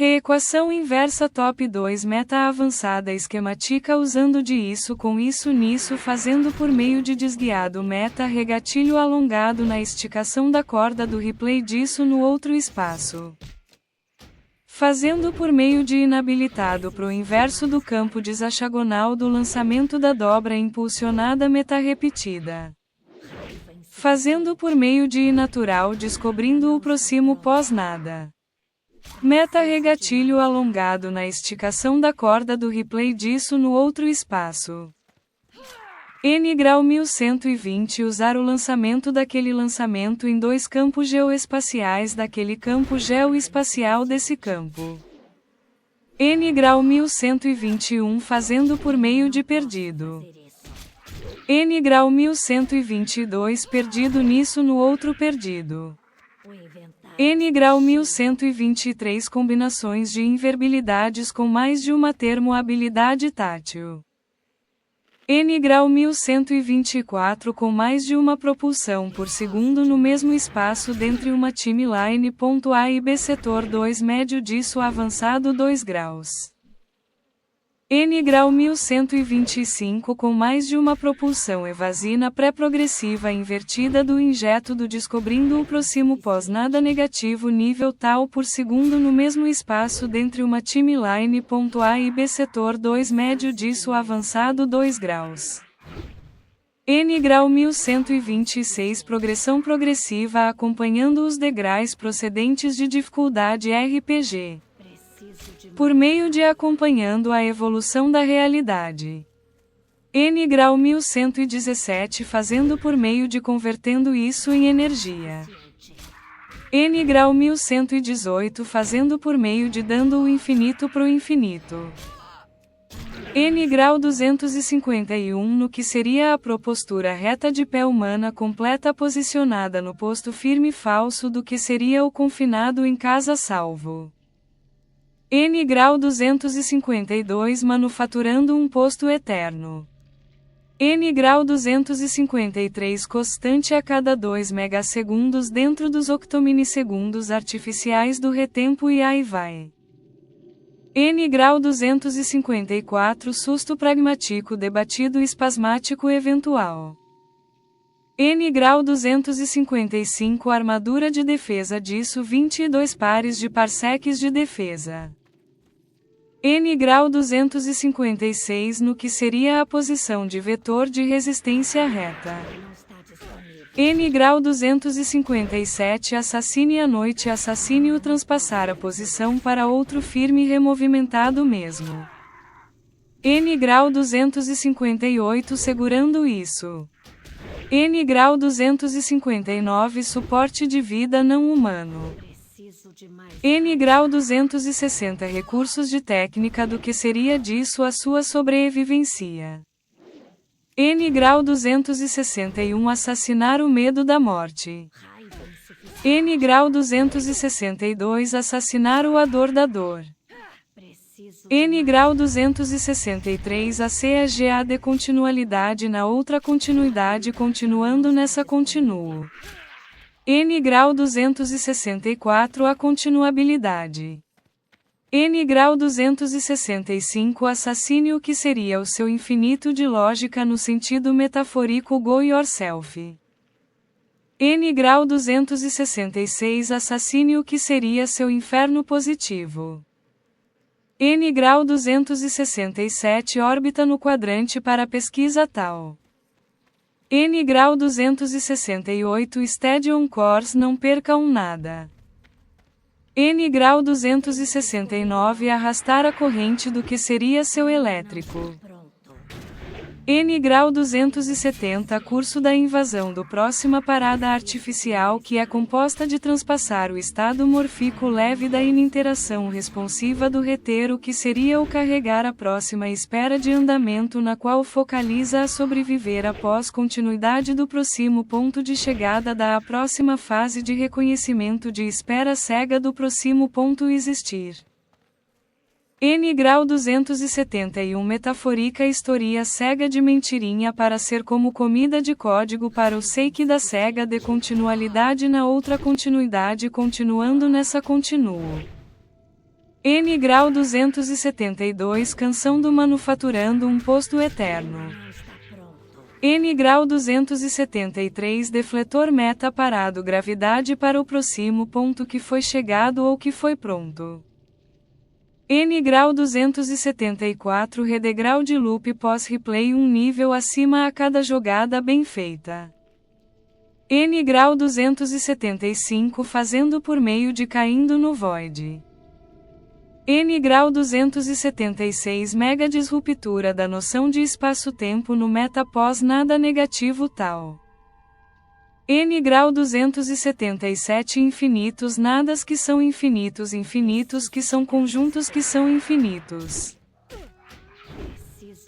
Reequação inversa top 2 meta avançada esquemática usando de isso com isso nisso fazendo por meio de desguiado meta regatilho alongado na esticação da corda do replay disso no outro espaço. Fazendo por meio de inabilitado pro inverso do campo desachagonal do lançamento da dobra impulsionada meta repetida. Fazendo por meio de inatural descobrindo o próximo pós nada. Meta regatilho alongado na esticação da corda do replay disso no outro espaço. N grau 1120 usar o lançamento daquele lançamento em dois campos geoespaciais daquele campo geoespacial desse campo. N grau 1121 fazendo por meio de perdido. N grau 1122 perdido nisso no outro perdido. N grau 1123 combinações de inverbilidades com mais de uma termohabilidade tátil. N grau 1124 com mais de uma propulsão por segundo no mesmo espaço dentre uma timeline. A e B setor 2 médio disso avançado 2 graus. N grau 1125 com mais de uma propulsão evasina pré-progressiva invertida do injeto do descobrindo o próximo pós nada negativo nível tal por segundo no mesmo espaço dentre uma timeline. A e B setor 2 médio disso avançado 2 graus. N grau 1126 progressão progressiva acompanhando os degraus procedentes de dificuldade RPG. Por meio de acompanhando a evolução da realidade. N grau 1117 fazendo por meio de convertendo isso em energia. N grau 1118 fazendo por meio de dando o infinito pro infinito. N grau 251 no que seria a propostura reta de pé humana completa posicionada no posto firme falso do que seria o confinado em casa salvo. N grau 252 manufaturando um posto eterno. N grau 253 constante a cada 2 megasegundos dentro dos octomilissegundos artificiais do retempo e aí vai. N grau 254 susto pragmático debatido espasmático eventual. N grau 255 armadura de defesa disso 22 pares de parsecs de defesa. N grau 256 no que seria a posição de vetor de resistência reta. N grau 257 assassine a noite assassine o transpassar a posição para outro firme removimentado mesmo. N grau 258 segurando isso. N grau 259 suporte de vida não humano. N grau 260 recursos de técnica do que seria disso a sua sobrevivência. N grau 261 assassinar o medo da morte. N grau 262 assassinar o a dor da dor. N grau 263 a CAGA de continualidade na outra continuidade continuando nessa continuo. N grau 264 a continuabilidade. N grau 265 assassine o que seria o seu infinito de lógica no sentido metafórico go yourself. N grau 266 assassine o que seria seu inferno positivo. N grau 267 órbita no quadrante para pesquisa tal. N grau 268 Steady on course não perca nada. N grau 269 arrastar a corrente do que seria seu elétrico. N grau 270 curso da invasão do próxima parada artificial que é composta de transpassar o estado morfíco leve da ininteração responsiva do reter o que seria o carregar a próxima espera de andamento na qual focaliza a sobreviver após continuidade do próximo ponto de chegada da próxima fase de reconhecimento de espera cega do próximo ponto existir. N grau 271 metafórica história cega de mentirinha para ser como comida de código para o sake da cega de continualidade na outra continuidade continuando nessa continuo. N grau 272 Canção do Manufaturando um Posto Eterno. N grau 273 Defletor meta parado gravidade para o próximo ponto que foi chegado ou que foi pronto. N grau 274 Redegrau de loop pós-replay um nível acima a cada jogada bem feita. N grau 275 Fazendo por meio de caindo no void. N grau 276 Mega disruptura da noção de espaço-tempo no meta pós nada negativo tal. N grau 277 Infinitos nadas que são infinitos infinitos que são conjuntos que são infinitos.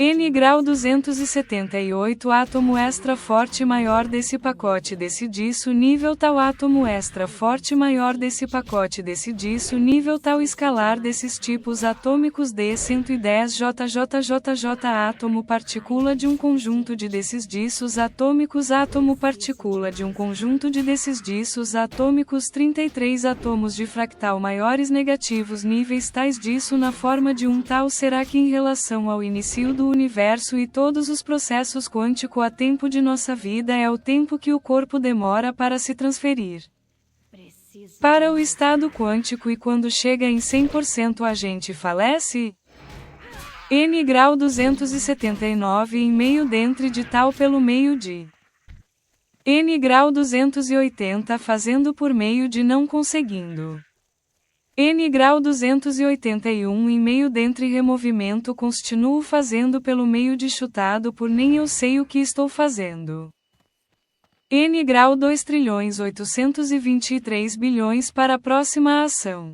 N grau 278 Átomo extra forte maior desse pacote desse disso nível tal átomo extra forte maior desse pacote desse disso nível tal escalar desses tipos atômicos de 110 JJJJ átomo partícula de um conjunto de desses diços atômicos átomo partícula de um conjunto de desses diços atômicos 33 átomos de fractal maiores negativos níveis tais disso na forma de um tal será que em relação ao início do universo e todos os processos quântico a tempo de nossa vida é o tempo que o corpo demora para se transferir para o estado quântico e quando chega em 100% a gente falece? N grau 279 em meio dentro de tal pelo meio de N grau 280 fazendo por meio de não conseguindo. N grau 281 em meio dentre removimento continuo fazendo pelo meio de chutado por nem eu sei o que estou fazendo. N grau 2.823 bilhões para a próxima ação.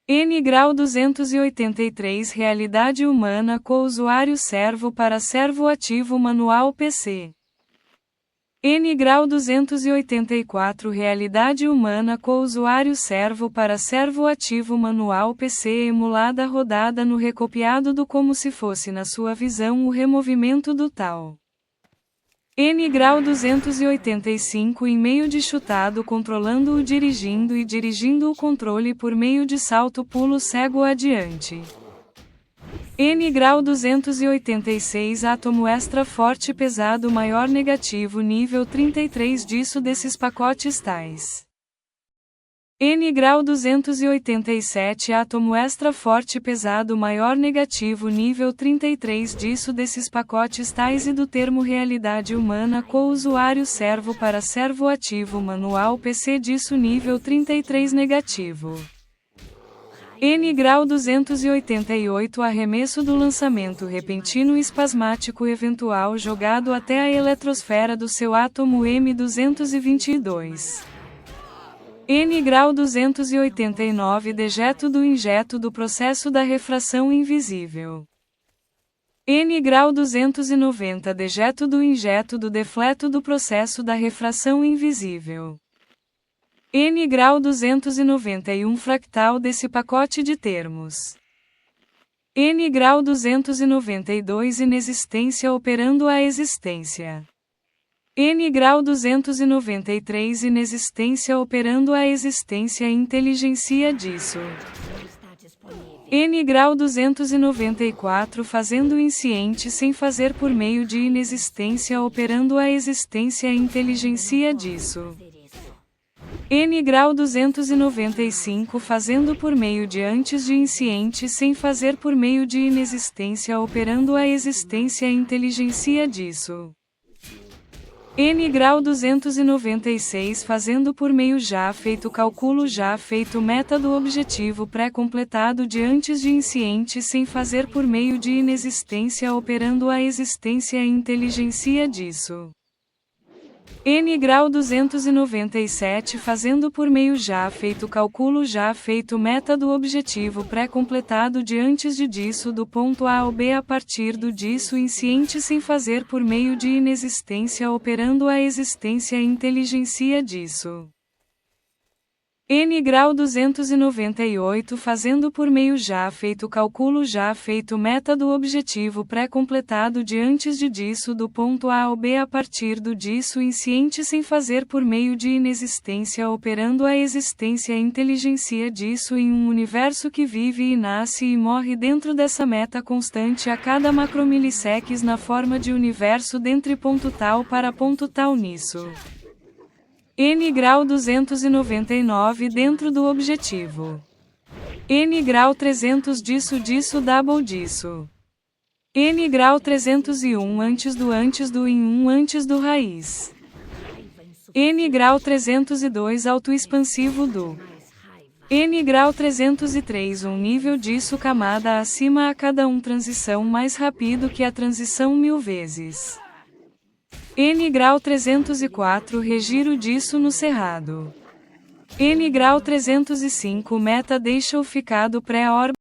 N grau 283 Realidade humana com usuário servo para servo ativo manual PC. N grau 284 Realidade humana com usuário servo para servo ativo manual PC emulada rodada no recopiado do como se fosse na sua visão o removimento do tal. N grau 285 em meio de chutado controlando o dirigindo e dirigindo o controle por meio de salto pulo cego adiante. N grau 286 átomo extra forte pesado maior negativo nível 33 disso desses pacotes tais. N grau 287 átomo extra forte pesado maior negativo nível 33 disso desses pacotes tais e do termo realidade humana com usuário servo para servo ativo manual PC disso nível 33 negativo. N grau 288 Arremesso do lançamento repentino espasmático eventual jogado até a eletrosfera do seu átomo M222. N grau 289 Dejeto do injeto do processo da refração invisível. N grau 290 Dejeto do injeto do defleto do processo da refração invisível. N grau 291 Fractal desse pacote de termos. N grau 292 Inexistência operando a existência. N grau 293 Inexistência operando a existência inteligência disso. N grau 294 Fazendo insciente sem fazer por meio de inexistência operando a existência inteligência disso. N grau 295 Fazendo por meio de antes de insciente sem fazer por meio de inexistência operando a existência inteligência disso. N grau 296 Fazendo por meio já feito cálculo já feito meta do objetivo pré-completado de antes de insciente sem fazer por meio de inexistência operando a existência inteligência disso. N grau 297 Fazendo por meio já feito cálculo já feito meta do objetivo pré-completado de antes de disso do ponto A ao B a partir do disso insciente sem fazer por meio de inexistência operando a existência inteligência disso. N grau 298 fazendo por meio já feito cálculo já feito meta do objetivo pré-completado de antes de disso do ponto A ao B a partir do disso insciente sem fazer por meio de inexistência operando a existência inteligencia disso em um universo que vive e nasce e morre dentro dessa meta constante a cada macromilisseques na forma de universo dentre ponto tal para ponto tal nisso. N grau 299 dentro do objetivo. N grau 300 disso double disso. N grau 301 antes do em 1 antes do raiz. N grau 302 autoexpansivo do. N grau 303 um nível disso camada acima a cada transição mais rápido que a transição 1000 vezes. N grau 304 regiro disso no cerrado. N grau 305 meta deixa o ficado pré-órbita.